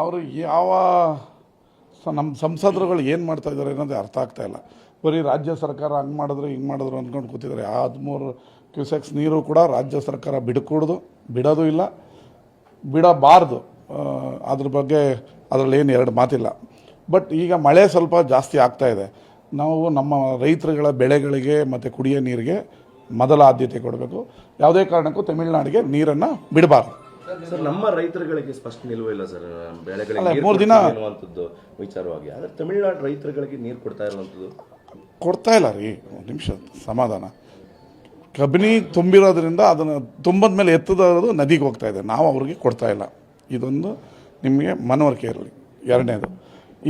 ಅವರು ಯಾವ ನಮ್ಮ ಸಂಸದರುಗಳು ಏನು ಮಾಡ್ತಾ ಇದ್ದಾರೆ ಅನ್ನೋದೇ ಅರ್ಥ ಆಗ್ತಾಯಿಲ್ಲ. ಬರೀ ರಾಜ್ಯ ಸರ್ಕಾರ ಹಂಗೆ ಮಾಡಿದ್ರು ಹಿಂಗೆ ಮಾಡಿದ್ರು ಅಂದ್ಕೊಂಡು ಕೂತಿದ್ದಾರೆ. 13 ಕ್ಯೂಸೆಕ್ಸ್ ನೀರು ಕೂಡ ರಾಜ್ಯ ಸರ್ಕಾರ ಬಿಡೋದು ಇಲ್ಲ, ಬಿಡಬಾರ್ದು. ಅದ್ರ ಬಗ್ಗೆ ಅದರಲ್ಲಿ ಏನು ಎರಡು ಮಾತಿಲ್ಲ. ಬಟ್ ಈಗ ಮಳೆ ಸ್ವಲ್ಪ ಜಾಸ್ತಿ ಆಗ್ತಾಯಿದೆ. ನಾವು ನಮ್ಮ ರೈತರುಗಳ ಬೆಳೆಗಳಿಗೆ ಮತ್ತು ಕುಡಿಯೋ ನೀರಿಗೆ ಮೊದಲ ಆದ್ಯತೆ ಕೊಡಬೇಕು. ಯಾವುದೇ ಕಾರಣಕ್ಕೂ ತಮಿಳುನಾಡಿಗೆ ನೀರನ್ನು ಬಿಡಬಾರ್ದು. ಸರ್, ನಮ್ಮ ರೈತರುಗಳಿಗೆ ಸ್ಪಷ್ಟ ನಿಲುವು ಇಲ್ಲ ಸರ್, ಬೆಳೆಗಳಿಗೆ 3 ದಿನ ಅನ್ನುವಂಥದ್ದು ವಿಚಾರವಾಗಿ. ಆದರೆ ತಮಿಳುನಾಡು ರೈತರುಗಳಿಗೆ ನೀರು ಕೊಡ್ತಾ ಇರುವಂಥದ್ದು ಕೊಡ್ತಾ ಇಲ್ಲ ರೀ. ಒಂದು ನಿಮಿಷ ಸಮಾಧಾನ. ಕಬಿನಿ ತುಂಬಿರೋದ್ರಿಂದ ಅದನ್ನು ತುಂಬಿದ ಮೇಲೆ ಎತ್ತದೋದು ನದಿಗೆ ಹೋಗ್ತಾ ಇದೆ. ನಾವು ಅವ್ರಿಗೆ ಕೊಡ್ತಾ ಇಲ್ಲ. ಇದೊಂದು ನಿಮಗೆ ಮನವರಿಕೆ ಇರಲಿ. ಎರಡನೇದು,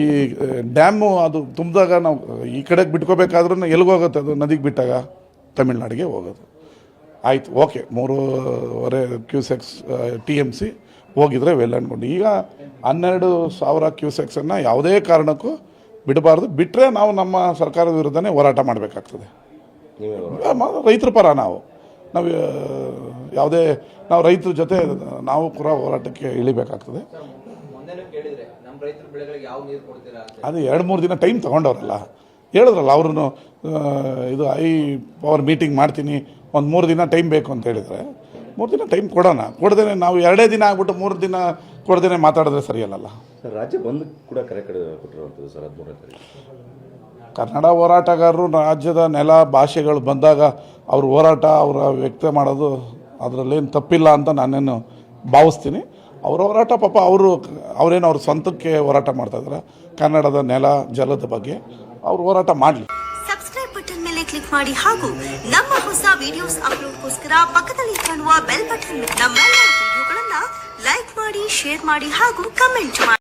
ಈ ಡ್ಯಾಮು ಅದು ತುಂಬಿದಾಗ ನಾವು ಈ ಕಡೆಗೆ ಬಿಟ್ಕೋಬೇಕಾದ್ರೂ ಎಲ್ಲಿಗೋಗುತ್ತೆ? ಅದು ನದಿಗೆ ಬಿಟ್ಟಾಗ ತಮಿಳ್ನಾಡಿಗೆ ಹೋಗೋದು. ಆಯಿತು, ಓಕೆ, 3.5 ಕ್ಯೂಸೆಕ್ಸ್ TMC ಹೋಗಿದ್ರೆ ವೆಲ್ ಅಂದ್ಕೊಂಡು. ಈಗ 12,000 ಕ್ಯೂಸೆಕ್ಸನ್ನು ಯಾವುದೇ ಕಾರಣಕ್ಕೂ ಬಿಡಬಾರ್ದು. ಬಿಟ್ಟರೆ ನಾವು ನಮ್ಮ ಸರ್ಕಾರದ ವಿರುದ್ಧನೇ ಹೋರಾಟ ಮಾಡಬೇಕಾಗ್ತದೆ. ರೈತರ ಪರ ನಾವು ಯಾವುದೇ ನಾವು ರೈತರ ಜೊತೆ ನಾವು ಕೂಡ ಹೋರಾಟಕ್ಕೆ ಇಳಿಬೇಕಾಗ್ತದೆ. ಅದು 2-3 ದಿನ ಟೈಮ್ ತೊಗೊಂಡವ್ರಲ್ಲ, ಹೇಳಿದ್ರಲ್ಲ ಅವ್ರೂ. ಇದು ಪವರ್ ಮೀಟಿಂಗ್ ಮಾಡ್ತೀನಿ, ಒಂದು 3 ದಿನ ಟೈಮ್ ಬೇಕು ಅಂತ ಹೇಳಿದರೆ 3 ದಿನ ಟೈಮ್ ಕೊಡದೇನೆ ನಾವು 2 ದಿನ ಆಗ್ಬಿಟ್ಟು 3 ದಿನ ಕೊಡದೇನೆ ಮಾತಾಡಿದ್ರೆ ಸರಿಯಲ್ಲ. ಸರ್, ರಾಜ್ಯ ಬಂದ್ ಕೂಡ ಕರೆ ಕೊಟ್ಟಿರುವಂಥದ್ದು ಸರ್ 13ನೇ ತಾರೀಕು. ಕನ್ನಡ ಹೋರಾಟಗಾರರು ರಾಜ್ಯದ ನೆಲ ಭಾಷೆಗಳು ಬಂದಾಗ ಅವ್ರ ಹೋರಾಟ ವ್ಯಕ್ತ ಮಾಡೋದು ಅದರಲ್ಲೇನು ತಪ್ಪಿಲ್ಲ ಅಂತ ನಾನೇನು ಭಾವಿಸ್ತೀನಿ. ಅವ್ರ ಹೋರಾಟ ಪಾಪ ಅವರೇನು ಅವ್ರ ಸ್ವಂತಕ್ಕೆ ಹೋರಾಟ ಮಾಡ್ತಾಯಿದ್ದಾರೆ. ಕನ್ನಡದ ನೆಲ ಜಲದ ಬಗ್ಗೆ ಅವ್ರು ಹೋರಾಟ ಮಾಡಲಿ. ಸಬ್ಸ್ಕ್ರೈಬ್ ಬಟನ್ ಮೇಲೆ ಕ್ಲಿಕ್ ಮಾಡಿ ಹಾಗೂ ನಮ್ಮ ಹೊಸ ವಿಡಿಯೋಸ್ ಅಪ್ಲೋಡ್ಗೋಸ್ಕರ ಪಕ್ಕದಲ್ಲಿ ಕಾಣುವ ಬೆಲ್ ಬಟನ್ ನಮ್ಮೆಲ್ಲ ವಿಡಿಯೋಗಳನ್ನ ಲೈಕ್ ಮಾಡಿ, ಶೇರ್ ಮಾಡಿ ಹಾಗೂ ಕಮೆಂಟ್ ಮಾಡಿ.